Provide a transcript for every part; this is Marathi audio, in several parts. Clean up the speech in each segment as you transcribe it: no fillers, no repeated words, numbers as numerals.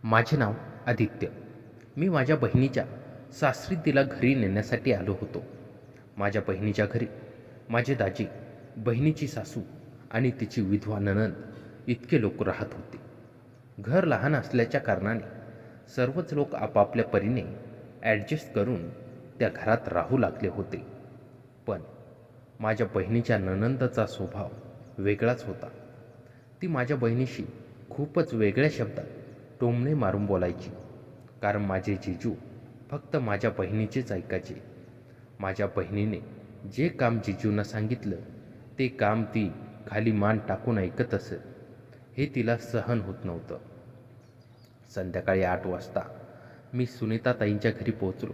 माझे नाव आदित्य. मी माझ्या बहिणीच्या सासरी तिला घरी नेण्यासाठी आलो होतो. माझ्या बहिणीच्या घरी माझे दाजी, बहिणीची सासू आणि तिची विधवा नणंद इतके लोक राहत होते. घर लहान असल्याच्या कारणाने सर्वच लोक आपापल्या परीने ॲडजस्ट करून त्या घरात राहू लागले होते. पण माझ्या बहिणीच्या नणंदचा स्वभाव वेगळाच होता. ती माझ्या बहिणीशी खूपच वेगळ्या शब्दात टोमणे मारून बोलायची, कारण माझे जिजू फक्त माझ्या बहिणीचेच ऐकायचे. माझ्या बहिणीने जे काम जिजूंना सांगितलं ते काम ती खाली मान टाकून ऐकत असत. हे तिला सहन होत नव्हतं. संध्याकाळी 8 वाजता मी सुनीताताईंच्या घरी पोहोचलो,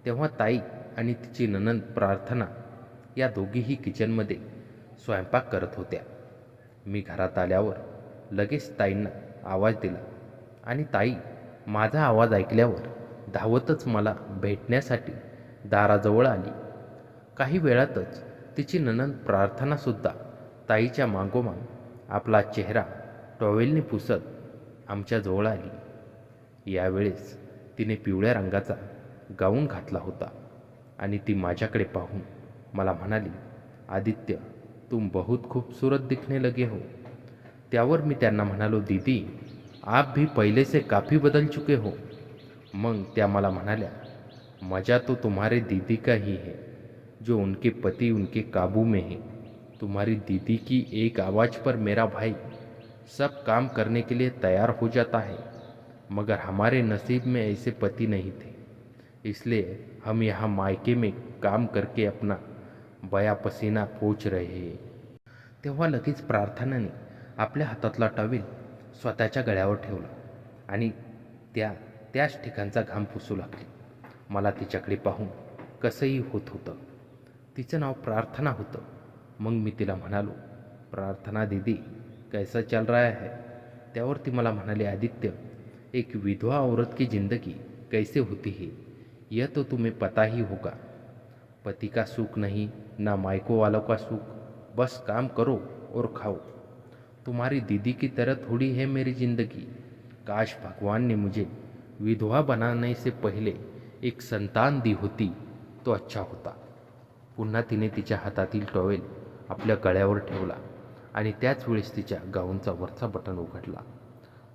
तेव्हा ताई आणि तिची नणंद प्रार्थना या दोघीही किचनमध्ये स्वयंपाक करत होत्या. मी घरात आल्यावर लगेच ताईंना आवाज दिला आणि ताई माझा आवाज ऐकल्यावर धावतच मला भेटण्यासाठी दाराजवळ आली. काही वेळातच तिची नणंद प्रार्थनासुद्धा ताईच्या मागोमाग आपला चेहरा टॉवेलने पुसत आमच्याजवळ आली. यावेळेस तिने पिवळ्या रंगाचा गाऊन घातला होता आणि ती माझ्याकडे पाहून मला म्हणाली, आदित्य, तुम बहुत खूबसूरत दिखने लगे हो. त्यावर मी त्यांना म्हणालो, दीदी आप भी पहले से काफ़ी बदल चुके हो. मग त्या मला म्हणाल्या, मजा तो तुम्हारे दीदी का ही है जो उनके पति उनके काबू में है. तुम्हारी दीदी की एक आवाज़ पर मेरा भाई सब काम करने के लिए तैयार हो जाता है, मगर हमारे नसीब में ऐसे पति नहीं थे, इसलिए हम यहाँ मायके में काम करके अपना बया पसीना पोंछ रहे हैं. तेव्हा लगेच प्रार्थनाने आपल्या हातातला टॉवेल स्वतःच्या गळ्यावर ठेवला आणि त्याच ठिकाणचा घाम पुसू लागली. मला तिच्याकडे पाहून कसंही होत होतं. तिचं नाव प्रार्थना होतं. मग मी तिला म्हणालो, प्रार्थना दीदी कैसा चल रहा है. त्यावर ती मला म्हणाली, आदित्य, एक विधवा औरत की ज़िंदगी कैसे होती है यह तो तुम्हें पता ही होगा. पति का सुख नहीं, ना मायको वालों का सुख, बस काम करो और खाओ. तुम्हारी दीदी की तरह थोड़ी है मेरी ज़िंदगी. काश भगवान ने मुझे विधवा बनाने से पहले एक संतान दी होती तो अच्छा होता. पुन्हा तिने तिच्या हातातील टॉवेल आपल्या गळ्यावर ठेवला आणि त्याच वेळेस तिच्या गाऊनचा वरचा बटन उघडला.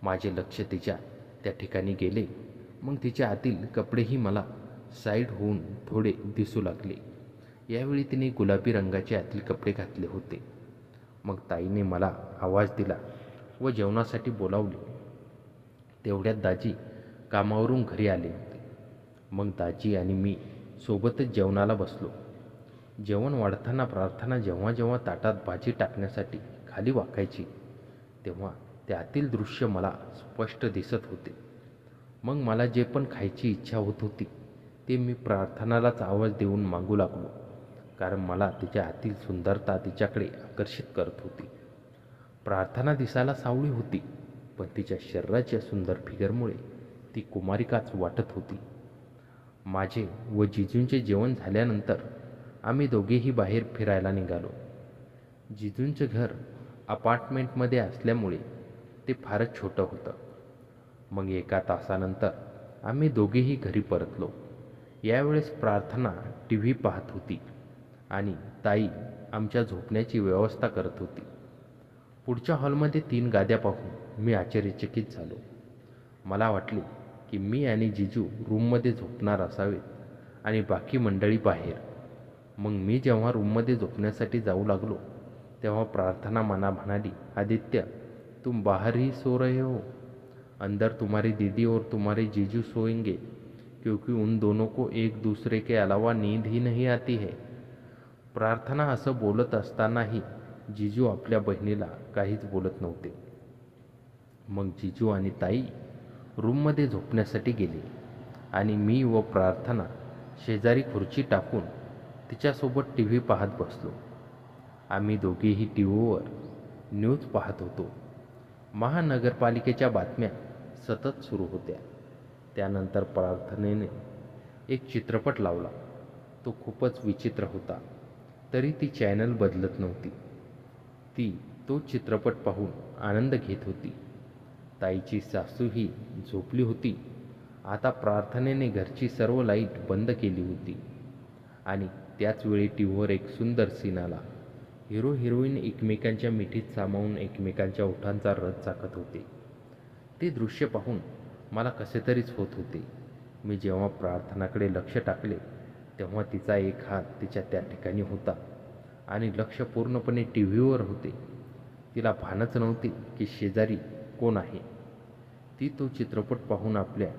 माझे लक्ष तिच्या त्या ठिकाणी गेले. मग तिच्या आतील कपडेही मला साईड होऊन थोडे दिसू लागले. यावेळी तिने गुलाबी रंगाचे आतील कपडे घातले होते. मग ताईने मला आवाज दिला व जेवणासाठी बोलावले. तेवढ्यात दाजी कामावरून घरी आले होते. मग दाजी आणि मी सोबतच जेवणाला बसलो. जेवण वाढताना प्रार्थना जेव्हा जेव्हा ताटात भाजी टाकण्यासाठी खाली वाकायची तेव्हा त्यातील दृश्य मला स्पष्ट दिसत होते. मग मला जे पण खायची इच्छा होत होती ते मी प्रार्थनालाच आवाज देऊन मागू लागलो, कारण मला तिच्या आतील सुंदरता तिच्याकडे आकर्षित करत होती. प्रार्थना दिसायला सावळी होती, पण तिच्या शरीराच्या सुंदर फिगरमुळे ती कुमारिकाच वाटत होती. माझे व जिजूंचे जेवण झाल्यानंतर आम्ही दोघेही बाहेर फिरायला निघालो. जिजूंचं घर अपार्टमेंटमध्ये असल्यामुळे ते फारच छोटं होतं. मग 1 तासानंतर आम्ही दोघेही घरी परतलो. यावेळेस प्रार्थना TV पाहत होती आणि ताई आमच्या झोपण्याची व्यवस्था करत होती. पुढच्या हॉलमध्ये 3 गाद्या पाहून मी आश्चर्यचकित झालो. मला वाटले की मी आणि जिजू रूममध्ये झोपणार असावेत आणि बाकी मंडळी बाहेर. मग मी जेव्हा रूममध्ये झोपण्यासाठी जाऊ लागलो तेव्हा प्रार्थना मला म्हणाली, आदित्य, तुम बाहर ही सो रहे हो. अंदर तुम्हारी दीदी और तुम्हारे जीजू सोएंगे, क्योंकि उन दोनों को एक दूसरे के अलावा नींद ही नहीं आती है. प्रार्थना असं बोलत असतानाही जिजू आपल्या बहिणीला काहीच बोलत नव्हते. मग जिजू आणि ताई रूममध्ये झोपण्यासाठी गेले आणि मी व प्रार्थना शेजारी खुर्ची टाकून तिच्यासोबत TV पाहत बसलो. आम्ही दोघेही TVवर न्यूज पाहत होतो. महानगरपालिकेच्या बातम्या सतत सुरू होत्या. त्यानंतर प्रार्थनेने एक चित्रपट लावला. तो खूपच विचित्र होता, तरी ती चॅनल बदलत नव्हती. ती तो चित्रपट पाहून आनंद घेत होती. ताईची सासूही झोपली होती. आता प्रार्थनेने घरची सर्व लाईट बंद केली होती आणि त्याच वेळी टीव्हीवर एक सुंदर सीन आला. हिरो हिरोईन एकमेकांच्या मिठीत सामावून एकमेकांच्या ओठांचा रस चाकत होते. ते दृश्य पाहून मला कसे तरीच होत होते. मी जेव्हा प्रार्थनाकडे लक्ष टाकले तेव्हा तिचा एक हात तिच्या त्या ठिकाणी होता आणि लक्ष पूर्णपणे टीव्हीवर होते. तिला भानच नव्हते की शेजारी कोण आहे. ती तो चित्रपट पाहून आपल्या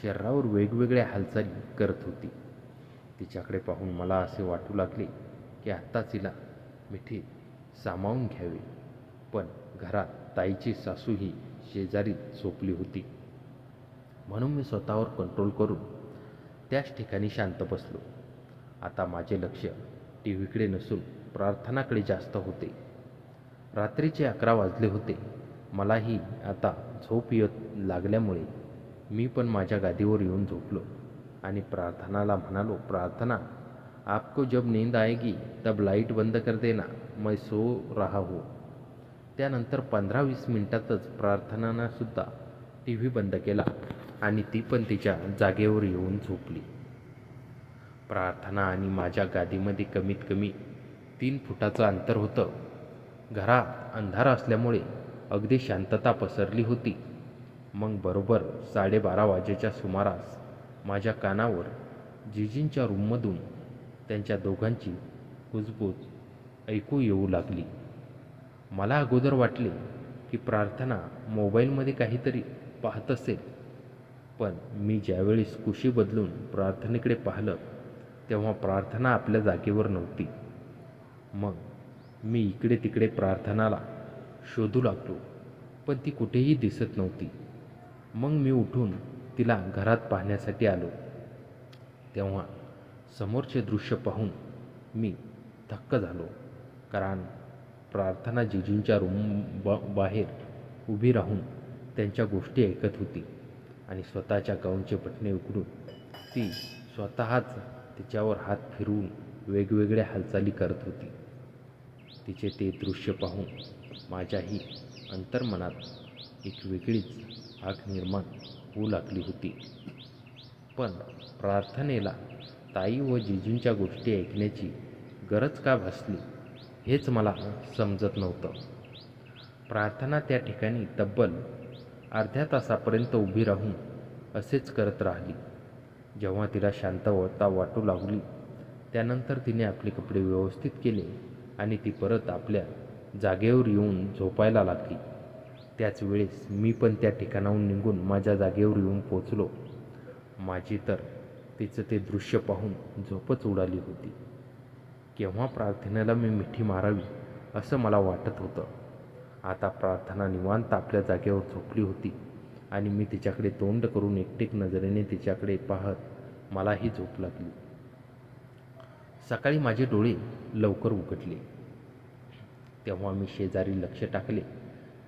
शरीरावर वेगवेगळ्या हालचाली करत होती. तिच्याकडे पाहून मला असे वाटू लागले की आत्ताच तिला मिठी सामावून घ्यावे. पण घरात ताईची सासूही शेजारी झोपली होती. म्हणून मी स्वतःवर कंट्रोल करून त्याच ठिकाणी शांत बसलो. आता माझे लक्ष टीव्हीकडे नसून प्रार्थनाकडे जास्त होते. रात्रीचे 11 वाजले होते. मलाही आता झोप येत लागल्यामुळे मी पण माझ्या गादीवर येऊन झोपलो आणि प्रार्थनाला म्हणालो, प्रार्थना, आपको जब नींद आएगी तब लाईट बंद कर देना, मैं सो रहा हूँ. त्यानंतर 15-20 मिनिटातच प्रार्थनानं सुद्धा टी व्ही बंद केला आणि ती पण तिच्या जागेवर येऊन झोपली. प्रार्थना आणि माझ्या गादीमध्ये कमीत कमी 3 फुटाचं अंतर होतं. घरात अंधार असल्यामुळे अगदी शांतता पसरली होती. मग बरोबर 12:30 वाजेच्या सुमारास माझ्या कानावर जिजींच्या रूममधून त्यांच्या दोघांची कुजबूज ऐकू येऊ लागली. मला अगोदर वाटले की प्रार्थना मोबाईलमध्ये काहीतरी पाहत असेल, पण मी ज्यावेळेस कुशी बदलून प्रार्थनेकडे पाहिलं तेव्हा प्रार्थना आपल्या जागेवर नव्हती. मग मी इकडे तिकडे प्रार्थनाला शोधू लागलो, पण ती कुठेही दिसत नव्हती. मग मी उठून तिला घरात पाहण्यासाठी आलो तेव्हा समोरचे दृश्य पाहून मी थक्क झालो. कारण प्रार्थना जिजूंच्या बाहेर उभी राहून त्यांच्या गोष्टी ऐकत होती आणि स्वतःच्या गाऊनचे बटणे उघडून ती स्वतःच तिच्यावर हात फिरवून वेगवेगळ्या हालचाली करत होती. तिचे ते दृश्य पाहून माझ्याही अंतर्मनात एक वेगळीच आग निर्माण होऊ लागली होती. पण प्रार्थनेला ताई व जिजूंच्या गोष्टी ऐकण्याची गरज का भासली हेच मला समजत नव्हतं. प्रार्थना त्या ठिकाणी तब्बल अर्ध्या तासापर्यंत उभी राहून असेच करत राहिली. जेव्हा तिला शांतता वाटू लागली त्यानंतर तिने आपले कपडे व्यवस्थित केले आणि ती परत आपल्या जागेवर येऊन झोपायला लागली. त्याच वेळेस मी पण त्या ठिकाणाहून निघून माझ्या जागेवर येऊन पोचलो. माझी तर तिचं ते दृश्य पाहून झोपच उडाली होती. केव्हा प्रार्थनेला मी मिठी मारावी असं मला वाटत होतं. आता प्रार्थना निवांत आपल्या जागेवर झोपली होती आणि मी तिच्याकडे तोंड करून एकटेक नजरेने तिच्याकडे पाहत मलाही झोप लागली. सकाळी माझे डोळे लवकर उघडले तेव्हा मी शेजारी लक्ष टाकले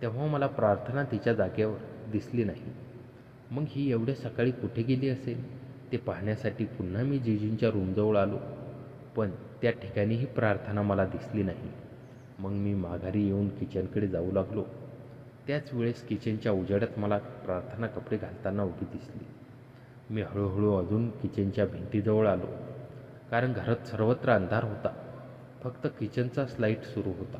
तेव्हा मला प्रार्थना तिच्या जागेवर दिसली नाही. मग ही एवढ्या सकाळी कुठे गेली असेल ते पाहण्यासाठी पुन्हा मी जिजूंच्या रूमजवळ आलो, पण त्या ठिकाणीही प्रार्थना मला दिसली नाही. मग मी माघारी येऊन किचनकडे जाऊ लागलो. त्याच वेळेस किचनच्या उजेडात मला प्रार्थना कपडे घालताना उभी दिसली. मी हळूहळू अजून किचनच्या भिंतीजवळ आलो कारण घरात सर्वत्र अंधार होता. फक्त किचनचाच लाईट सुरू होता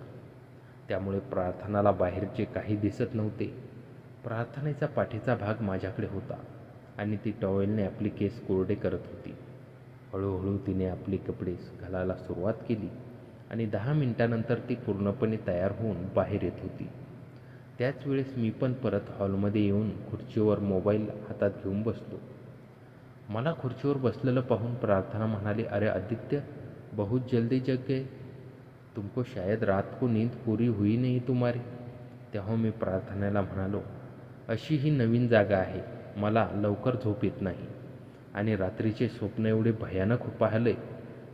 त्यामुळे प्रार्थनाला बाहेरचे काही दिसत नव्हते. प्रार्थनेचा पाठीचा भाग माझ्याकडे होता आणि ती टॉवेलने आपले केस कोरडे करत होती. हळूहळू तिने आपले कपडे घालायला सुरुवात केली आणि 10 मिनिटानंतर ती पूर्णपणे तयार होऊन बाहेर येत होती. त्याच वेळेस मी पण परत हॉलमध्ये येऊन खुर्चीवर मोबाईल हातात घेऊन बसलो. मला खुर्चीवर बसलेलं पाहून प्रार्थना म्हणाली, अरे आदित्य, बहुत जल्दी जग गए, तुमको शायद रात को नींद पूरी हुई नहीं तुम्हारी. तेव्हा मी प्रार्थनेला म्हणालो, अशी ही नवीन जागा आहे, मला लवकर झोप येत नाही आणि रात्रीचे स्वप्न एवढे भयानक पाहिले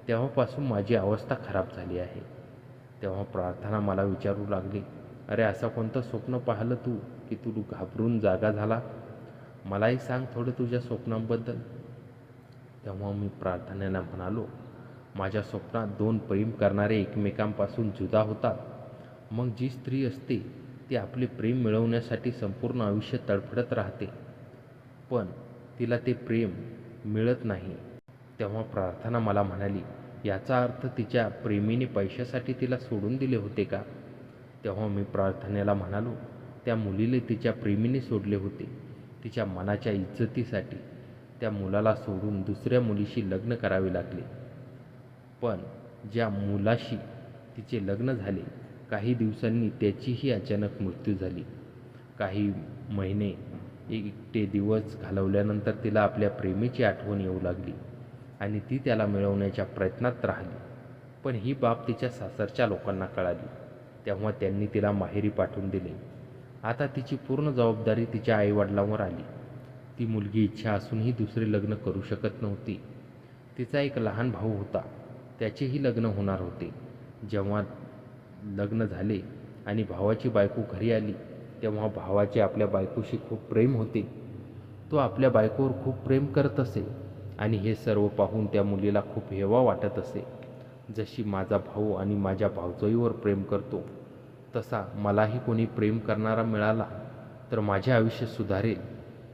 तेव्हापासून माझी अवस्था खराब झाली आहे. तेव्हा प्रार्थना मला विचारू लागली, अरे असं कोणतं स्वप्न पाहिलं तू की तू घाबरून जागा झाला? मलाही सांग थोडं तुझ्या स्वप्नांबद्दल. तेव्हा मी प्रार्थनेला म्हणालो, माझ्या स्वप्नात 2 प्रेम करणारे एकमेकांपासून जुदा होतात. मग जी स्त्री असते ती आपले प्रेम मिळवण्यासाठी संपूर्ण आयुष्य तडफडत राहते, पण तिला ते प्रेम मिळत नाही. तेव्हा प्रार्थना मला म्हणाली, याचा अर्थ तिच्या प्रेमीने पैशासाठी तिला सोडून दिले होते का? तेव्हा मी प्रार्थनेला म्हणालो, त्या मुलीला तिच्या प्रेमीने सोडले होते. तिच्या मनाच्या इज्जतीसाठी त्या मुलाला सोडून दुसऱ्या मुलीशी लग्न करावे लागले. पण ज्या मुलाशी तिचे लग्न झाले, काही दिवसांनी त्याचीही अचानक मृत्यू झाली. काही महिने एकटे दिवस घालवल्यानंतर तिला आपल्या प्रेमीची आठवण येऊ लागली आणि ती त्याला मिळवण्याच्या प्रयत्नात राहिली. पण ही बाब तिच्या सासरच्या लोकांना कळाली. तेव्हा त्यांनी तिला माहेरी पाठवून दिले. आता तिची पूर्ण जबाबदारी तिच्या आईवडिलांवर आली. ती मुलगी इच्छा असूनही दुसरे लग्न करू शकत नव्हती. तिचा एक लहान भाऊ होता, त्याचेही लग्न होणार होते. जेव्हा लग्न झाले आणि भावाची बायको घरी आली, तेव्हा भावाचे आपल्या बायकोशी खूप प्रेम होते. तो आपल्या बायकोवर खूप प्रेम करत असे आणि हे सर्व पाहून त्या मुलीला खूप हेवा वाटत असे. जशी माझा भाऊ आणि माझ्या भावजोईवर प्रेम करतो, तसा मलाही कोणी प्रेम करणारा मिळाला तर माझे आयुष्य सुधारेल,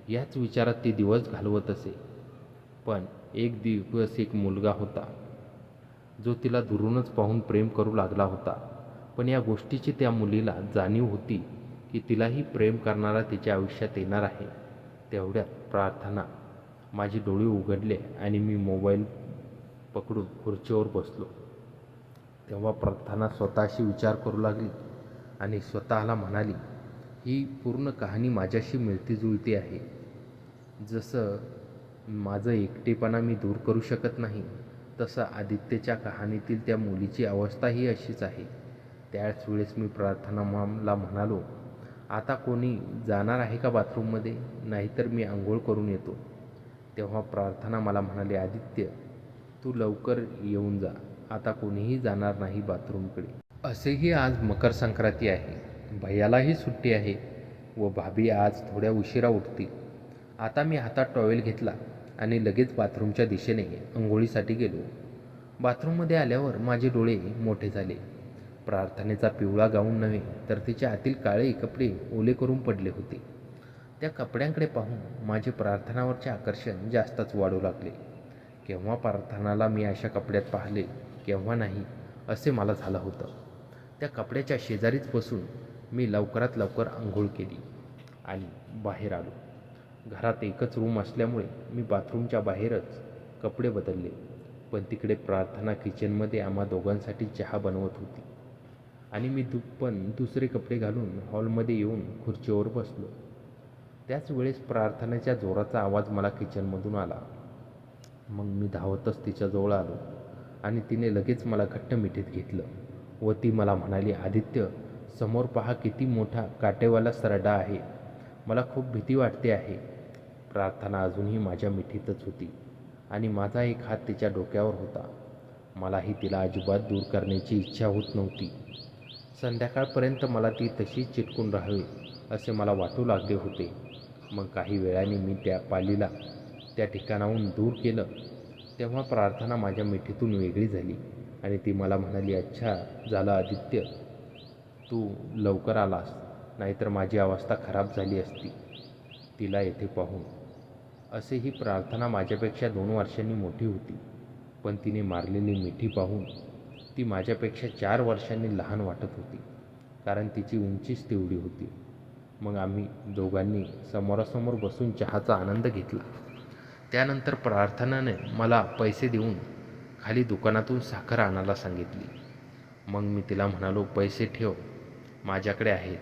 याच विचारात ती दिवस घालवत असे. पण एक दिवस एक मुलगा होता, जो तिला दुरूनच पाहून प्रेम करू लागला होता. पण या गोष्टीची त्या मुलीला जाणीव होती की तिलाही प्रेम करणारा तिच्या आयुष्यात येणार आहे. तेवढ्यात प्रार्थना माझे डोळे उघडले आणि मी मोबाईल पकडून खुर्चीवर बसलो. तेव्हा प्रार्थना स्वतःशी विचार करू लागली आणि स्वतःला म्हणाली, ही पूर्ण कहाणी माझ्याशी मिळती जुळती आहे. जसं माझं एकटेपणा मी दूर करू शकत नाही, तसं आदित्यच्या कहाणीतील त्या मुलीची अवस्थाही अशीच आहे. त्याच वेळेस मी प्रार्थनाला म्हणालो, आता कोणी जाणार आहे का बाथरूममध्ये? नाहीतर मी आंघोळ करून येतो. तेव्हा प्रार्थना मला म्हणाली, आदित्य, तू लवकर येऊन जा, आता कोणीही जाणार नाही बाथरूमकडे. असेही आज मकर संक्रांती आहे, भैयालाही सुट्टी आहे व भाभी आज थोड्या उशिरा उठतील. आता मी हातात टॉवेल घेतला आणि लगेच बाथरूमच्या दिशेने अंघोळीसाठी गेलो. बाथरूममध्ये आल्यावर माझे डोळे मोठे झाले. प्रार्थनेचा पिवळा गाऊन नव्हे तर तिच्या आतील काळे कपडे ओले करून पडले होते. त्या कपड्यांकडे पाहून माझे प्रार्थनावरचे आकर्षण जास्तच वाढू लागले. केव्हा प्रार्थनाला मी अशा कपड्यात पाहिले, केव्हा नाही, असे मला झालं होतं. त्या कपड्याच्या शेजारीच बसून मी लवकरात लवकर आंघोळ केली आणि बाहेर आलो. घरात एकच रूम असल्यामुळे मी बाथरूमच्या बाहेरच कपडे बदलले. पण तिकडे प्रार्थना किचनमध्ये आम्हा दोघांसाठी चहा बनवत होती आणि मी पण दुसरे कपडे घालून हॉलमध्ये येऊन खुर्चीवर बसलो. त्याच वेळेस प्रार्थनेच्या जोराचा आवाज मला किचनमधून आला. मग मी धावतच तिच्याजवळ आलो आणि तिने लगेच मला घट्ट मिठीत घेतलं व ती मला म्हणाली, आदित्य, समोर पहा किती मोठा काटेवाला सरडा आहे, मला खूप भीती वाटते आहे. प्रार्थना अजूनही माझ्या मिठीतच होती आणि माझा एक हात तिच्या डोक्यावर होता. मलाही तिला अजिबात दूर करण्याची इच्छा होत नव्हती. संध्याकाळपर्यंत मला ती तशीच चिटकून राहावी असे मला वाटू लागले होते. मग काही वेळाने मी त्या पालीला त्या ठिकाणाहून दूर केलं. तेव्हा प्रार्थना माझ्या मिठीतून वेगळी झाली आणि ती मला म्हणाली, अच्छा झालं आदित्य, तू लवकर आलास, नाहीतर माझी अवस्था खराब झाली असती तिला येथे पाहून. असेही प्रार्थना माझ्यापेक्षा 2 वर्षांनी मोठी होती, पण तिने मारलेली मिठी पाहून ती माझ्यापेक्षा 4 वर्षांनी लहान वाटत होती, कारण तिची उंचीच तेवढी होती. मग आम्ही दोघांनी समोरासमोर बसून चहाचा आनंद घेतला. त्यानंतर प्रार्थनाने मला पैसे देऊन खाली दुकानातून साखर आणायला सांगितली. मग मी तिला म्हणालो, पैसे ठेव, माझ्याकडे आहेत.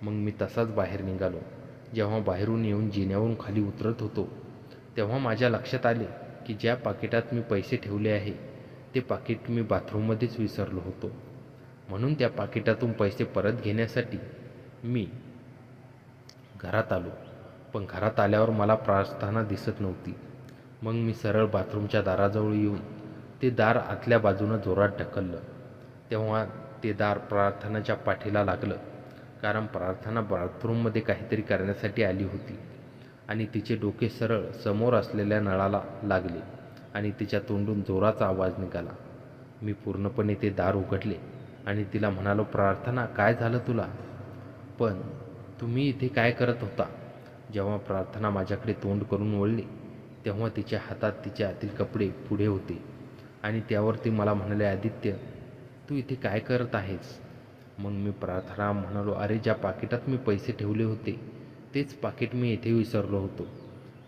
मग मी तसाच बाहेर निघालो. जेव्हा बाहेरून येऊन जिन्यावरून खाली उतरत होतो, तेव्हा माझ्या लक्षात आले की ज्या पाकिटात मी पैसे ठेवले आहे ते पाकिट मी बाथरूममध्येच विसरलो होतो. म्हणून त्या पाकिटातून पैसे परत घेण्यासाठी मी घरात आलो. पण घरात आल्यावर मला प्रार्थना दिसत नव्हती. मग मी सरळ बाथरूमच्या दाराजवळ येऊन ते दार आतल्या बाजूनं जोरात ढकललं. तेव्हा ते दार प्रार्थनाच्या पाठीला लागलं, कारण प्रार्थना बाथरूममध्ये काहीतरी करण्यासाठी आली होती आणि तिचे डोके सरळ समोर असलेल्या नळाला लागले आणि तिच्या तोंडून जोराचा आवाज निघाला. मी पूर्णपणे ते दार उघडले आणि तिला म्हणालो, प्रार्थना, काय झालं तुला? पण तुम्ही इथे काय करत होता? जेव्हा प्रार्थना माझ्याकडे तोंड करून वळली तेव्हा तिच्या हातात तिचे आतील कपडे पुढे होते आणि त्यावर ती मला म्हणाले, आदित्य, तू इथे काय करत आहेस? मग मी प्रार्थना म्हणालो, अरे, ज्या पाकिटात मी पैसे ठेवले होते तेच पाकिट मी इथे विसरलो होतो.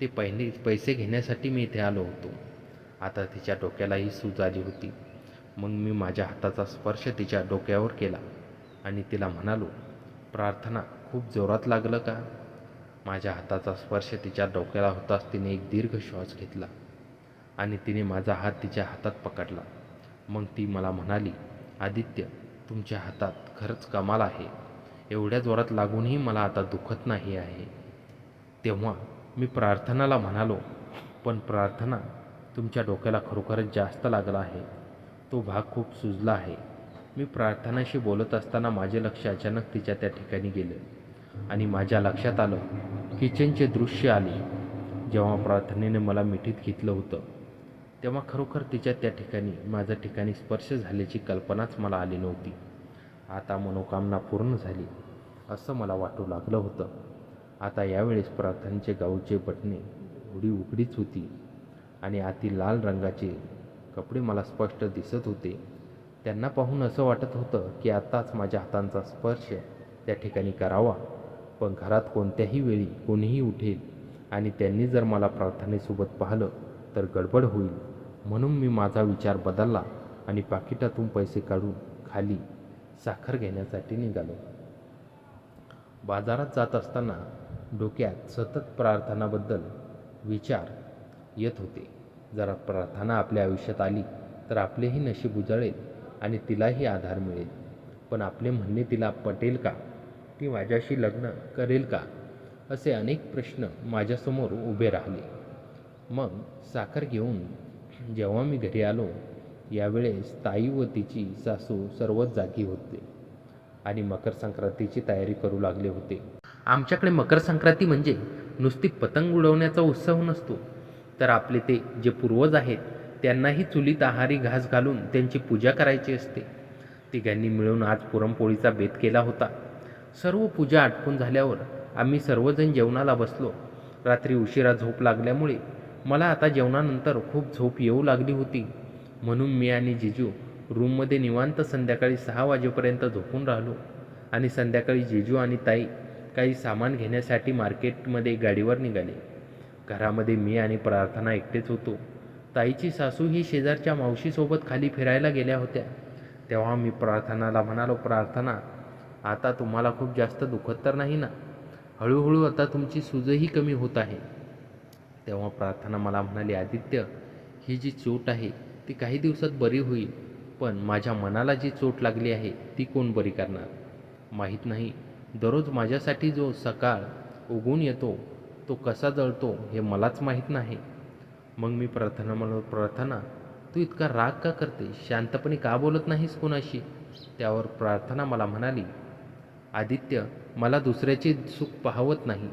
ते पैसे घेण्यासाठी मी इथे आलो होतो. आता तिच्या डोक्यालाही सूज आली होती. मग मी माझ्या हाताचा स्पर्श तिच्या डोक्यावर केला आणि तिला म्हणालो, प्रार्थना, खूप जोरात लागलं का? माझ्या हाताचा स्पर्श तिच्या डोक्याला होताच तिने एक दीर्घ श्वास घेतला आणि तिने माझा हात तिच्या हातात पकडला. मग ती मला म्हणाली, आदित्य, तुमच्या हातात खरंच कमाल आहे. एवढ्या जोरात लागूनही मला आता दुखत नाही आहे. तेव्हा मी प्रार्थनाला म्हणालो, पण प्रार्थना, तुमच्या डोक्याला खरोखरच जास्त लागला आहे. तो भाग खूप सुजला आहे. मी प्रार्थनाशी बोलत असताना माझे लक्ष अचानक तिच्या त्या ठिकाणी गेले आणि माझ्या लक्षात आलं किचनचे दृश्य आले. जेव्हा प्रार्थनेने मला मिठीत घेतलं होतं तेव्हा खरोखर तिच्या त्या ठिकाणी माझ्या ठिकाणी स्पर्श झाल्याची कल्पनाच मला आली नव्हती. आता मनोकामना पूर्ण झाली असं मला वाटू लागलं होतं. आता यावेळेस प्रार्थनेचे गाऊचे बटणे उघडीच होती आणि आतील लाल रंगाचे कपडे मला स्पष्ट दिसत होते. त्यांना पाहून असं वाटत होतं की आत्ताच माझ्या हातांचा स्पर्श त्या ठिकाणी करावा. पण घरात कोणत्याही वेळी कोणीही उठेल आणि त्यांनी जर मला प्रार्थनेसोबत पाहिलं तर गडबड होईल. म्हणून मी माझा विचार बदलला आणि पाकिटातून पैसे काढून खाली साखर घेण्यासाठी निघालो. बाजारात जात असताना डोक्यात सतत प्रार्थनाबद्दल विचार येत होते. जर प्रार्थना आपल्या आयुष्यात आली तर आपलेही नशीब उजळेल आणि तिलाही आधार मिळेल. पण आपले म्हणणे तिला पटेल का? ती माझ्याशी लग्न करेल का? असे अनेक प्रश्न माझ्यासमोर उभे राहिले. मग साखर घेऊन जेव्हा मी घरी आलो यावेळेस ताई व तिची सासू सर्वच जागी होते आणि मकर संक्रांतीची तयारी करू लागले होते. आमच्याकडे मकर संक्रांती म्हणजे नुसती पतंग उडवण्याचा उत्सव नसतो, तर आपले ते जे पूर्वज आहेत त्यांनाही चुलीत आहारी घास घालून त्यांची पूजा करायची असते. तिघांनी मिळून आज पुरणपोळीचा बेत केला होता. सर्व पूजा आटपून झाल्यावर आम्ही सर्वजण जेवणाला बसलो. रात्री उशिरा झोप लागल्यामुळे मला आता जेवणानंतर खूप झोप येऊ लागली होती. म्हणून मी आणि जिजू रूममध्ये निवांत संध्याकाळी 6 वाजेपर्यंत झोपून राहिलो आणि संध्याकाळी जिजू आणि ताई काही सामान घेण्यासाठी मार्केटमध्ये गाडीवर निघाले. घरामध्ये मी आणि प्रार्थना एकटेच होतो. ताईची सासू ही शेजारच्या मावशीसोबत खाली फिरायला गेल्या होत्या. तेव्हा मी प्रार्थनाला म्हणालो, प्रार्थना, आता तुम्हाला खूप जास्त दुखत तर नाही ना? हळूहळू आता तुमची सूजही कमी होत आहे. तेव्हा प्रार्थना मला म्हणाली, आदित्य, ही जी चोट आहे ती काही दिवसात बरी होईल, पण माझ्या मनाला जी चोट लागली आहे ती कोण बरी करणार? माहीत नाही. दररोज माझ्यासाठी जो सकाळ उगवून येतो तो कसा जळतो हे मलाच माहीत नाही. मग मी प्रार्थना म्हणलो, प्रार्थना, तू इतका राग का करते? शांतपणे का बोलत नाहीस कोणाशी? त्यावर प्रार्थना मला म्हणाली, आदित्य, मला दुसऱ्याचे सुख पाहवत नाही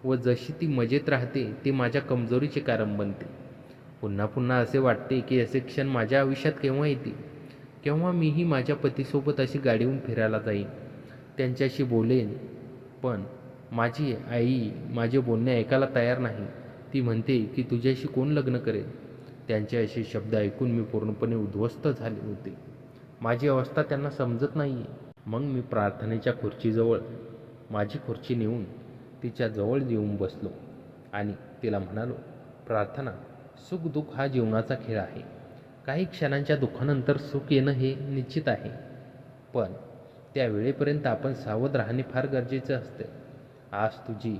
व जशी ती मजेत राहते ते माझ्या कमजोरीचे कारण बनते. पुन्हा पुन्हा असे वाटते की असे क्षण माझ्या आयुष्यात केव्हा येतील, केव्हा मीही माझ्या पतीसोबत अशी गाडीहून फिरायला जाईन, त्यांच्याशी बोलेन. पण माझी आई माझे बोलणे ऐकायला तयार नाही. ती म्हणते की तुझ्याशी कोण लग्न करेल? त्यांचे असे शब्द ऐकून मी पूर्णपणे उद्ध्वस्त झाले होते. माझी अवस्था त्यांना समजत नाही आहे. मग मी प्रार्थनेच्या खुर्चीजवळ माझी खुर्ची नेऊन तिच्या जवळ येऊन बसलो आणि तिला म्हणालो, प्रार्थना, सुखदुःख हा जीवनाचा खेळ आहे. काही क्षणांच्या दुःखानंतर सुख येणं हे निश्चित आहे, पण त्या वेळेपर्यंत आपण सावध राहणे फार गरजेचे असते. आज तुझी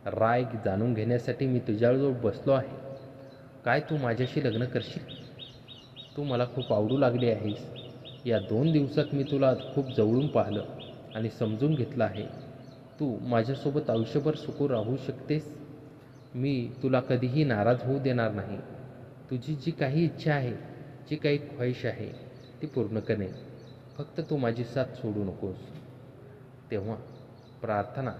राय जाणून घेण्यासाठी मी तुझ्याजवळ बसलो आहे. काय तू माझ्याशी लग्न करशील? तू मला खूप आवडू लागली आहेस. या 2 दिवसात मी तुला खूप जवळून पाहिलं आणि समजून घेतलं आहे. तू माझ्यासोबत आयुष्यभर सुखी राहू शकतेस. मी तुला कधीही नाराज होऊ देणार नाही. तुझी जी काही इच्छा आहे, जी काही ख्वाहिश आहे ती पूर्ण करेन. फक्त तू माझी साथ सोडू नकोस. तेव्हा प्रार्थना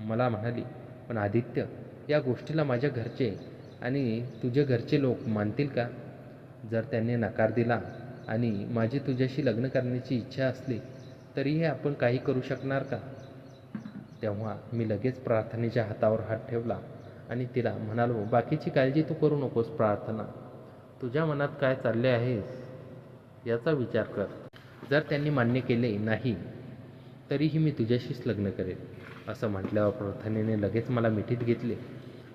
मला म्हणाली, पण आदित्य, या गोष्टीला माझ्या घरचे आणि तुझे घरचे लोक मानतील का? जर त्यांनी नकार दिला आणि माझी तुझ्याशी लग्न करण्याची इच्छा असली तरीही आपण काही करू शकणार का? तेव्हा मी लगेच प्रार्थनेच्या हातावर हात ठेवला आणि तिला म्हणालो, बाकीची काळजी तू करू नकोस प्रार्थना. तुझ्या मनात काय चालले आहेस याचा विचार कर. जर त्यांनी मान्य केले नाही तरीही मी तुझ्याशीच लग्न करेन. असं म्हटल्यावर प्रार्थनेने लगेच मला मिठीत घेतले.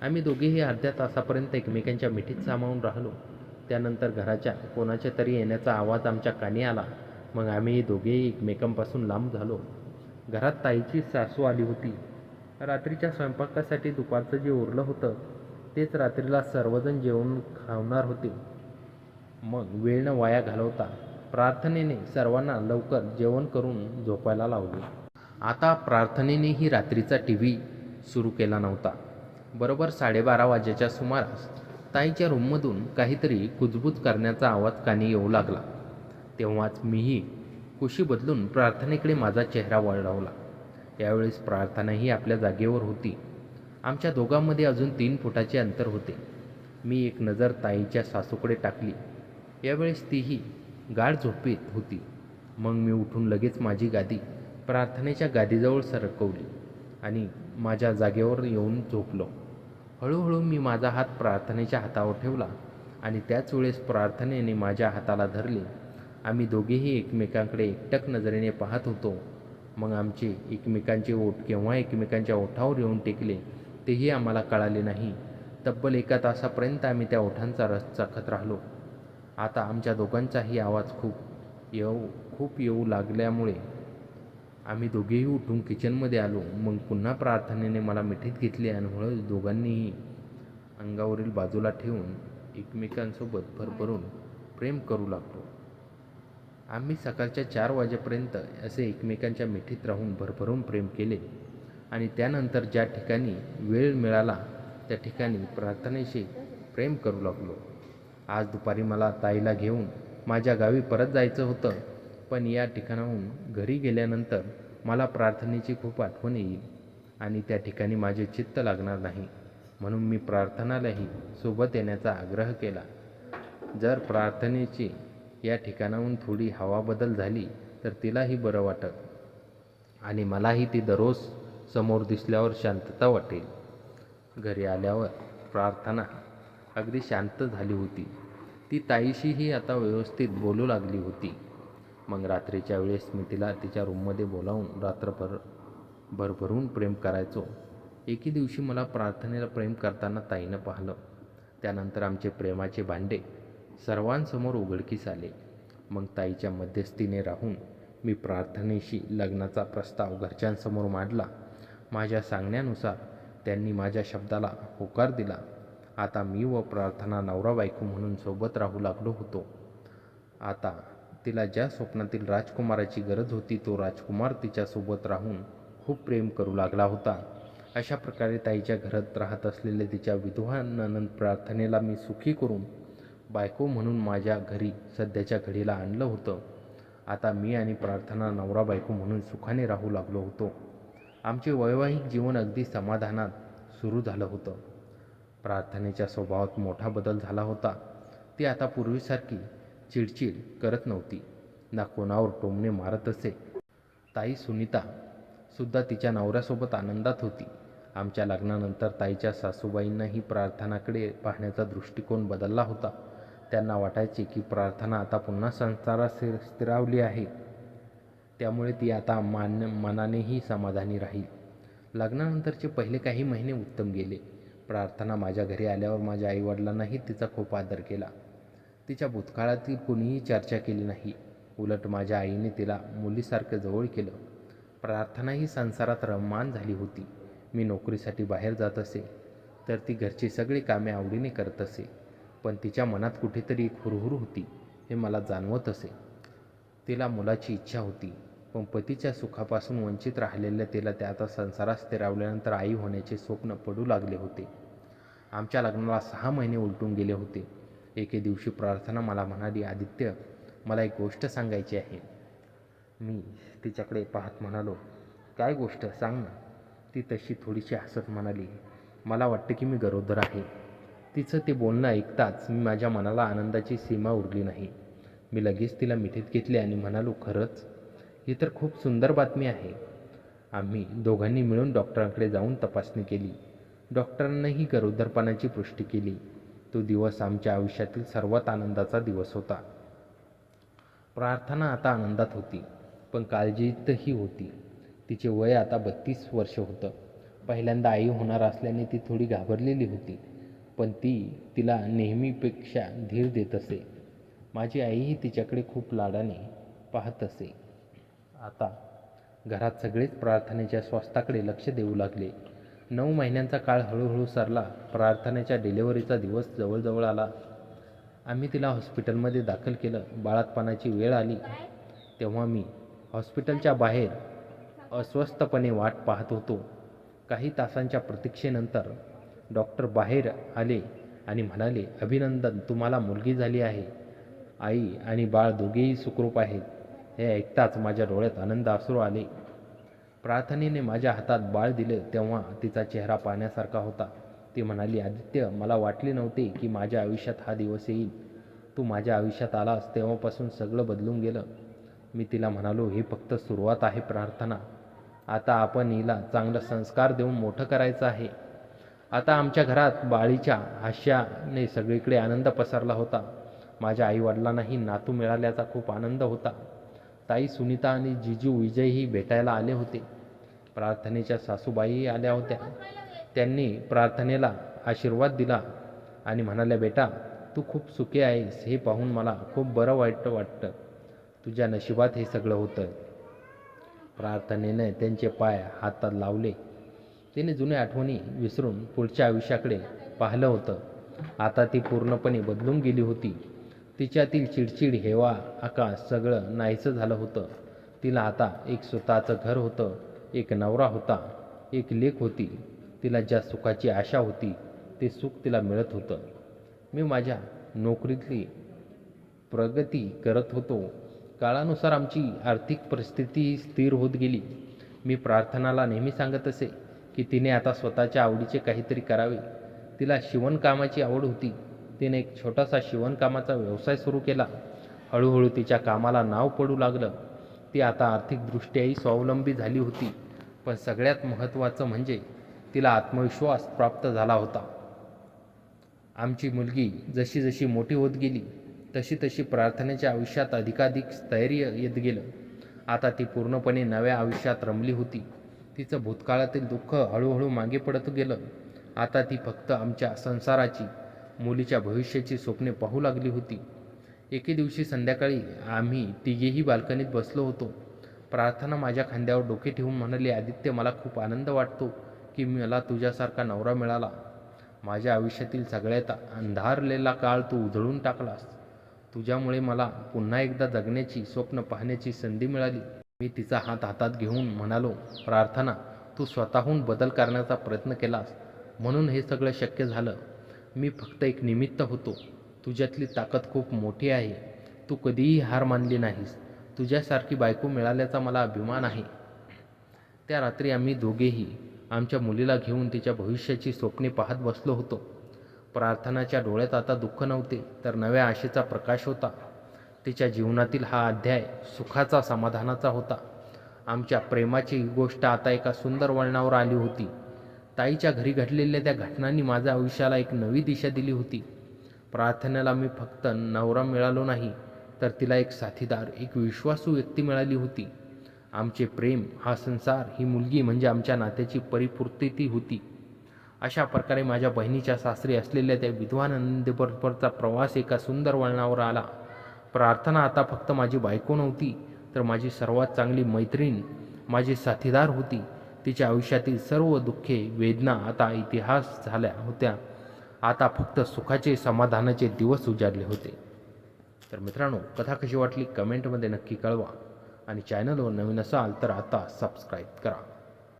आम्ही दोघेही अर्ध्या तासापर्यंत एकमेकांच्या मिठीत सामावून राहिलो. त्यानंतर घराच्या कोणाच्या तरी येण्याचा आवाज आमच्या कानी आला. मग आम्ही दोघेही एकमेकांपासून लांब झालो. घरात ताईची सासू आली होती. रात्रीच्या स्वयंपाकासाठी दुपारचं जे उरलं होतं तेच रात्रीला सर्वजण जेवण खावणार होते. मग वेळ न वाया घालवता प्रार्थनेने सर्वांना लवकर जेवण करून झोपायला लावले. आता प्रार्थनेनेही रात्रीचा TV सुरू केला नव्हता. बरोबर 12:30 वाजेच्या सुमारास ताईच्या रूममधून काहीतरी कुजबूज करण्याचा आवाज कानी येऊ लागला. तेव्हाच मीही कुशी बदलून प्रार्थनेकडे माझा चेहरा वळवला. यावेळेस प्रार्थनाही आपल्या जागेवर होती. आमच्या दोघांमध्ये अजून 3 फुटाचे अंतर होते. मी एक नजर ताईच्या सासूकडे टाकली. यावेळेस तीही गाढ झोपेत होती. मग मी उठून लगेच माझी गादी प्रार्थनेच्या गादीजवळ सरकवली आणि माझ्या जागेवर येऊन झोपलो. हळूहळू मी माझा हात प्रार्थनेच्या हातावर ठेवला आणि त्याच वेळेस प्रार्थनेने माझ्या हाताला धरले. आम्ही दोघेही एकमेकांकडे एकटक नजरेने पाहत होतो. मग आमचे एकमेकांचे ओठ केव्हा एकमेकांच्या ओठावर येऊन टेकले तेही आम्हाला कळाले नाही. तब्बल 1 तासापर्यंत आम्ही त्या ओठांचा रस चाखत राहिलो. आता आमच्या दोघांचाही आवाज खूप येऊ लागल्यामुळे आम्ही दोघेही उठून किचनमध्ये आलो. मग पुन्हा प्रार्थनेने मला मिठीत घेतले आणि हळूच दोघांनीही अंगावरील बाजूला ठेवून एकमेकांसोबत भरभरून प्रेम करू लागलो. आम्ही सकाळच्या 4 वाजेपर्यंत असे एकमेकांच्या मिठीत राहून भरभरून प्रेम केले आणि त्यानंतर ज्या ठिकाणी वेळ मिळाला त्या ठिकाणी प्रार्थनेशी प्रेम करू लागलो. आज दुपारी मला ताईला घेऊन माझ्या गावी परत जायचं होतं, पण या ठिकाणाहून घरी गेल्यानंतर मला प्रार्थनेची खूप आठवण येईल आणि त्या ठिकाणी माझे चित्त लागणार नाही. म्हणून मी प्रार्थनालाही सोबत येण्याचा आग्रह केला. जर प्रार्थनेची या ठिकाणाहून थोडी हवा बदल झाली तर तिलाही बरं वाटत आणि मलाही ती दररोज समोर दिसल्यावर शांतता वाटेल. घरी आल्यावर प्रार्थना अगदी शांत झाली होती. ती ताईशीही आता व्यवस्थित बोलू लागली होती. मग रात्रीच्या वेळेस मी तिला तिच्या रूममध्ये बोलावून रात्रभर भरभरून प्रेम करायचो. एके दिवशी मला प्रार्थनेला प्रेम करताना ताईनं पाहिलं. त्यानंतर आमचे प्रेमाचे भांडे सर्वांसमोर उघडकीस आले. मग ताईच्या मध्यस्थीने राहून मी प्रार्थनेशी लग्नाचा प्रस्ताव घरच्यांसमोर मांडला. माझ्या सांगण्यानुसार त्यांनी माझ्या शब्दाला होकार दिला. आता मी व प्रार्थना नवरा बायको म्हणून सोबत राहू लागलो होतो. आता तिला ज्या स्वप्नातील राजकुमाराची गरज होती तो राजकुमार तिच्यासोबत राहून खूप प्रेम करू लागला होता. अशा प्रकारे ताईच्या घरात राहत असलेल्या तिच्या विधवा नणंद प्रार्थनेला मी सुखी करून बायको म्हणून माझ्या घरी सध्याच्या घडीला आणलं होतं. आता मी आणि प्रार्थना नवरा बायको म्हणून सुखाने राहू लागलो होतो. आमचे वैवाहिक जीवन अगदी समाधानात सुरू झालं होतं. प्रार्थनेच्या स्वभावात मोठा बदल झाला होता. ती आता पूर्वीसारखी चिडचिड करत नव्हती, ना कोणावर टोमणे मारत असे. ताई सुनीता सुद्धा तिच्या नवऱ्यासोबत आनंदात होती. आमच्या लग्नानंतर ताईच्या सासूबाईंनाही प्रार्थनाकडे पाहण्याचा दृष्टिकोन बदलला होता. त्यांना वाटायचे की प्रार्थना आता पुन्हा संसारात स्थिरावली आहे, त्यामुळे ती आता मनानेही समाधानी राहील. लग्नानंतरचे पहिले काही महिने उत्तम गेले. प्रार्थना माझ्या घरी आल्यावर माझ्या आईवडिलांनाही तिचा खूप आदर केला. तिच्या भूतकाळातील कोणीही चर्चा केली नाही. उलट माझ्या आईने तिला मुलीसारखं जवळ केलं. प्रार्थना ही संसारात रममाण झाली होती. मी नोकरीसाठी बाहेर जात असे तर ती घरची सगळी कामे आवडीने करत असे, पण तिच्या मनात कुठेतरी एक हुरहुर होती हे मला जाणवत असे. तिला मुलाची इच्छा होती, पण पतीच्या सुखापासून वंचित राहिलेल्या तिला त्या आता संसारात स्थिरावल्यानंतर आई होण्याचे स्वप्न पडू लागले होते. आमच्या लग्नाला 6 महिने उलटून गेले होते. एके दिवशी प्रार्थना मला म्हणाली, आदित्य, मला एक गोष्ट सांगायची आहे. मी तिच्याकडे पाहत म्हणालो, काय गोष्ट, सांग ना. ती तशी थोडीशी हसत म्हणाली, मला वाटतं की मी गरोदर आहे. तिचं ते बोलणं ऐकताच मी माझ्या मनाला आनंदाची सीमा उरली नाही. मी लगेच तिला मिठीत घेतले आणि म्हणालो, खरंच? ही तर खूप सुंदर बातमी आहे. आम्ही दोघांनी मिळून डॉक्टरांकडे जाऊन तपासणी केली. डॉक्टरांनीही गरोदरपणाची पुष्टी केली. तो दिवस आमच्या आयुष्यातील सर्वात आनंदाचा दिवस होता. प्रार्थना आता आनंदात होती, पण काळजीतही होती. तिचे वय आता 32 वर्ष होतं. पहिल्यांदा आई होणार असल्याने ती थोडी घाबरलेली होती, पण ती तिला नेहमीपेक्षा धीर देत असे. माझी आईही तिच्याकडे खूप लाडाने पाहत असे. आता घरात सगळेच प्रार्थनेच्या स्वास्थ्याकडे लक्ष देऊ लागले. 9 महिन्यांचा काळ हळूहळू सरला. प्रार्थनेच्या डिलिव्हरीचा दिवस जवळजवळ आला. आम्ही तिला हॉस्पिटलमध्ये दाखल केलं. बाळंतपणाची वेळ आली तेव्हा मी हॉस्पिटलच्या बाहेर अस्वस्थपणे वाट पाहत होतो. काही तासांच्या प्रतीक्षेनंतर डॉक्टर बाहेर आले आणि म्हणाले, "अभिनंदन, तुम्हाला मुलगी झाली आहे. आई आणि बाळ दोघेही सुखरूप आहेत." हे ऐकताच माझ्या डोळ्यात आनंद अश्रू आले. प्रार्थनेने माझ्या हातात बाळ दिलं तेव्हा तिचा चेहरा पाहण्यासारखा होता. ती म्हणाली, "आदित्य, मला वाटले नव्हते की माझ्या आयुष्यात हा दिवस येईल. तू माझ्या आयुष्यात आलास तेव्हापासून सगळं बदलून गेलं." मी तिला म्हणालो, "ही फक्त सुरुवात आहे प्रार्थना. आता आपण हिला चांगलं संस्कार देऊन मोठं करायचं आहे." आता आमच्या घरात बाळीच्या हास्याने सगळीकडे आनंद पसरला होता. माझ्या आईवडिलांनाही नातू मिळाल्याचा खूप आनंद होता. ताई सुनीता आणि जिजू विजयही भेटायला आले होते. प्रार्थनेच्या सासूबाईही आल्या होत्या. त्यांनी प्रार्थनेला आशीर्वाद दिला आणि म्हणाल्या, "बेटा, तू खूप सुखी आहेस हे पाहून मला खूप बरं वाटतं. तुझ्या नशिबात हे सगळं होतं." प्रार्थनेने त्यांचे पाय हातात लावले. तिने जुन्या आठवणी विसरून पुढच्या आयुष्याकडे पाहिलं होतं. आता ती पूर्णपणे बदलून गेली होती. तिच्यातील चिडचिड, हेवा, आकाश सगळं नाहीसं झालं होतं. तिला आता एक स्वतःचं घर होतं, एक नवरा होता, एक लेक होती. तिला ज्या सुखाची आशा होती ते सुख तिला मिळत होतं. मी माझ्या नोकरीतली प्रगती करत होतो. काळानुसार आमची आर्थिक परिस्थिती स्थिर होत गेली. मी प्रार्थनाला नेहमी सांगत असे की तिने आता स्वतःच्या आवडीचे काहीतरी करावे. तिला शिवणकामाची आवड होती. तिने एक छोटासा शिवणकामाचा व्यवसाय सुरू केला. हळूहळू तिच्या कामाला नाव पडू लागलं. ती आता आर्थिकदृष्ट्याही स्वावलंबी झाली होती. पण सगळ्यात महत्त्वाचं म्हणजे तिला आत्मविश्वास प्राप्त झाला होता. आमची मुलगी जशी जशी मोठी होत गेली तशी तशी प्रार्थनेच्या आयुष्यात अधिकाधिक स्थैर्य येत गेलं. आता ती पूर्णपणे नव्या आयुष्यात रमली होती. तिचं भूतकाळातील दुःख हळूहळू मागे पडत गेलं. आता ती फक्त आमच्या संसाराची, मुलीच्या भविष्याची स्वप्ने पाहू लागली होती. एके दिवशी संध्याकाळी आम्ही तिघेही बाल्कनीत बसलो होतो. प्रार्थना माझ्या खांद्यावर डोके ठेवून म्हणाली, "आदित्य, मला खूप आनंद वाटतो की मला तुझ्यासारखा नवरा मिळाला. माझ्या आयुष्यातील सगळ्यात अंधारलेला काळ तू उजळून टाकलास. तुझ्यामुळे मला पुन्हा एकदा जगण्याची, स्वप्न पाहण्याची संधी मिळाली." मी तिचा हात हातात घेऊन म्हणालो, "प्रार्थना, तू स्वतःहून बदल करण्याचा प्रयत्न केलास म्हणून हे सगळं शक्य झालं. मी फक्त एक निमित्त होतो. तुझ्यातली ताकद खूप मोठी आहे. तू कधीही हार मानली नाहीस. तुझ्यासारखी बायको मिळाल्याचा मला अभिमान आहे." त्या रात्री आम्ही दोघेही आमच्या मुलीला घेऊन तिच्या भविष्याची स्वप्ने पाहत बसलो होतो. प्रार्थनाच्या डोळ्यात आता दुःख नव्हते, तर नव्या आशेचा प्रकाश होता. तिच्या जीवनातील हा अध्याय सुखाचा, समाधानाचा होता. आमच्या प्रेमाची ही गोष्ट आता एका सुंदर वळणावर आली होती. ताईच्या घरी घडलेल्या त्या घटनांनी माझ्या आयुष्याला एक नवी दिशा दिली होती. प्रार्थनेला मी फक्त नवरा मिळालो नाही, तर तिला एक साथीदार, एक विश्वासू व्यक्ती मिळाली होती. आमचे प्रेम, हा संसार, ही मुलगी म्हणजे आमच्या नात्याची परिपूर्ती होती. अशा प्रकारे माझ्या बहिणीच्या सासरी असलेल्या त्या विद्वान नंदेबरोबरचा प्रवास एका सुंदर वळणावर आला. प्रार्थना आता फक्त माझी बायको नव्हती, तर माझी सर्वात चांगली मैत्रीण, माझी साथीदार होती. तिच्या आयुष्यातील सर्व दुःखे, वेदना आता इतिहास झाल्या होत्या. आता फक्त सुखाचे, समाधानाचे दिवस उजाडले होते. तर मित्रांनो, कथा कशी वाटली कमेंटमध्ये नक्की कळवा आणि चॅनलवर नवीन असाल तर आता सबस्क्राईब करा.